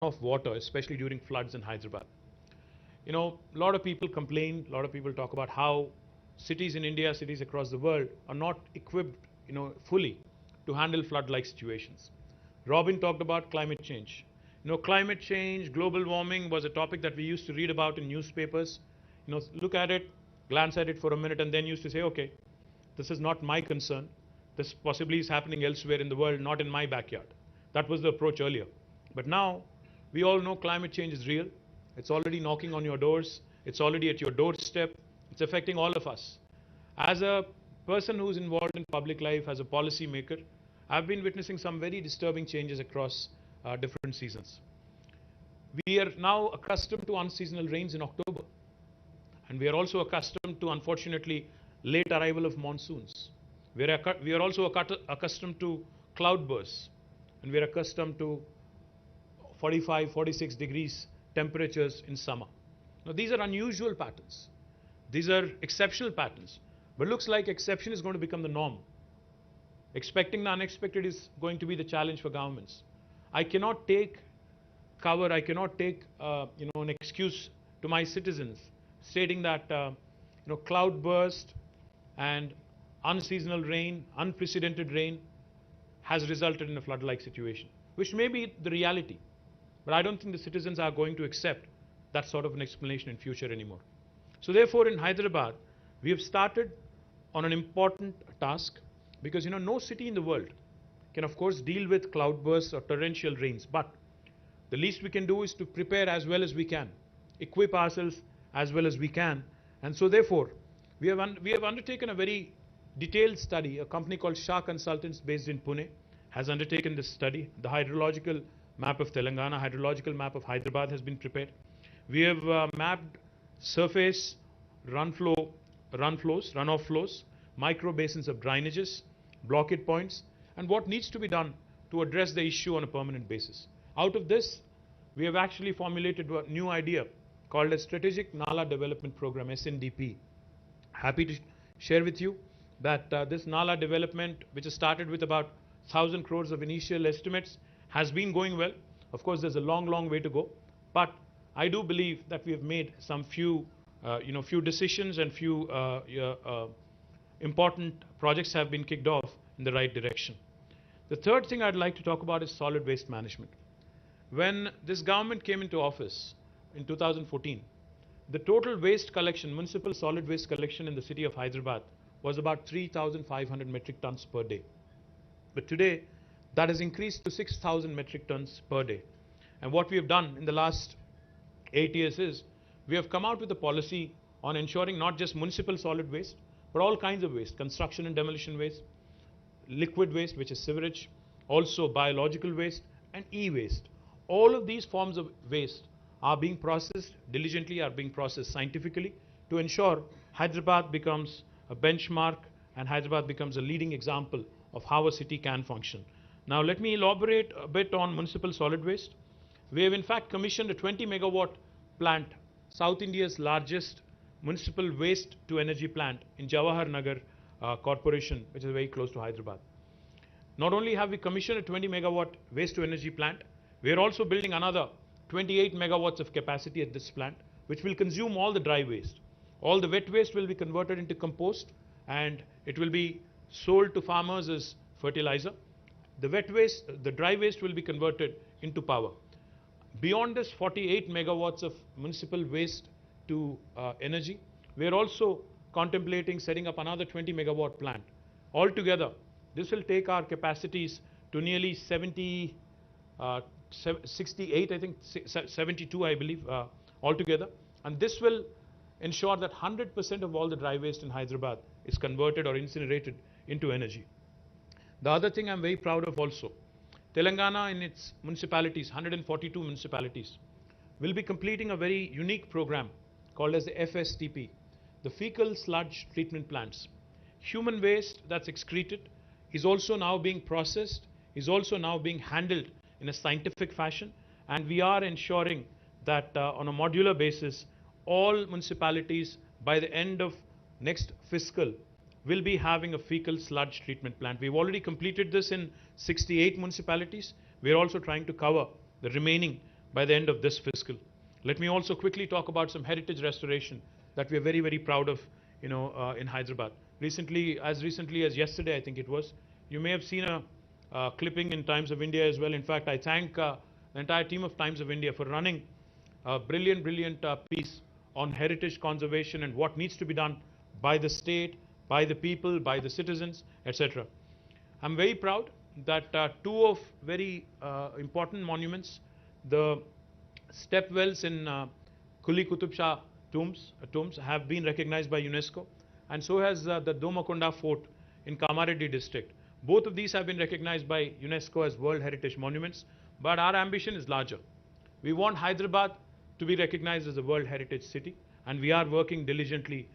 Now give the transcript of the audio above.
of water, especially during floods in Hyderabad. You know, a lot of people complain, a lot of people talk about how cities in India, cities across the world are not equipped, fully to handle flood-like situations. Robin talked about climate change. Climate change, global warming was a topic that we used to read about in newspapers. Look at it, glance at it for a minute, and then used to say, okay, this is not my concern. This possibly is happening elsewhere in the world, not in my backyard. That was the approach earlier. But now, we all know climate change is real. It's already knocking on your doors. It's already at your doorstep. It's affecting all of us. As a person who's involved in public life, as a policy maker, I've been witnessing some very disturbing changes across different seasons. We are now accustomed to unseasonal rains in October. And we are also accustomed to, unfortunately, late arrival of monsoons. We are also accustomed to cloudbursts. And we are accustomed to 45, 46 degrees temperatures in summer. Now, these are unusual patterns. These are exceptional patterns. But it looks like exception is going to become the norm. Expecting the unexpected is going to be the challenge for governments. I cannot take cover, I cannot take an excuse to my citizens stating that cloudburst and unseasonal rain, unprecedented rain has resulted in a flood-like situation, which may be the reality. But I don't think the citizens are going to accept that sort of an explanation in future anymore. So therefore, in Hyderabad, we have started on an important task, because no city in the world can of course deal with cloudbursts or torrential rains, but the least we can do is to prepare as well as we can, equip ourselves as well as we can. And so therefore, we have undertaken a very detailed study. A company called Shah Consultants based in Pune has undertaken this study. The hydrological map of Telangana, hydrological map of Hyderabad has been prepared. We have mapped surface runoff flows, micro basins of drainages, blockade points, and what needs to be done to address the issue on a permanent basis. Out of this, we have actually formulated a new idea called a Strategic Nala Development Program, SNDP. Happy to share with you that this Nala development, which has started with about 1,000 crores of initial estimates, has been going well. Of course, there's a long, long way to go. But I do believe that we have made some few decisions, and few important projects have been kicked off in the right direction. The third thing I'd like to talk about is solid waste management. When this government came into office in 2014, the total waste collection, municipal solid waste collection in the city of Hyderabad was about 3,500 metric tons per day. But today, that has increased to 6,000 metric tons per day. And what we have done in the last 8 years is, we have come out with a policy on ensuring not just municipal solid waste, but all kinds of waste, construction and demolition waste, liquid waste, which is sewage, also biological waste, and e-waste. All of these forms of waste are being processed diligently, are being processed scientifically to ensure Hyderabad becomes a benchmark and Hyderabad becomes a leading example of how a city can function. Now, let me elaborate a bit on municipal solid waste. We have in fact commissioned a 20 megawatt plant, South India's largest municipal waste to energy plant in Jawahar Nagar Corporation, which is very close to Hyderabad. Not only have we commissioned a 20 megawatt waste to energy plant, we are also building another 28 megawatts of capacity at this plant, which will consume all the dry waste. All the wet waste will be converted into compost, and it will be sold to farmers as fertilizer. The dry waste will be converted into power. Beyond this 48 megawatts of municipal waste to energy, we are also contemplating setting up another 20 megawatt plant. Altogether, this will take our capacities to nearly 68, I think 72, I believe, altogether. And this will ensure that 100% of all the dry waste in Hyderabad is converted or incinerated into energy. The other thing I'm very proud of also, Telangana in its municipalities, 142 municipalities, will be completing a very unique program called as the FSTP, the fecal sludge treatment plants. Human waste that's excreted is also now being processed, is also now being handled in a scientific fashion, and we are ensuring that on a modular basis, all municipalities by the end of next fiscal will be having a fecal sludge treatment plant. We've already completed this in 68 municipalities. We're also trying to cover the remaining by the end of this fiscal. Let me also quickly talk about some heritage restoration that we are very, very proud of, in Hyderabad. Recently as yesterday, I think it was, you may have seen a clipping in Times of India as well. In fact, I thank the entire team of Times of India for running a brilliant piece on heritage conservation and what needs to be done by the state, by the people, by the citizens, etc. I'm very proud that two of very important monuments, the step wells in Kuli Qutub Shah tombs have been recognized by UNESCO, and so has the Domakonda Fort in Kamareddy district. Both of these have been recognized by UNESCO as World Heritage Monuments, but our ambition is larger. We want Hyderabad to be recognized as a World Heritage City, and we are working diligently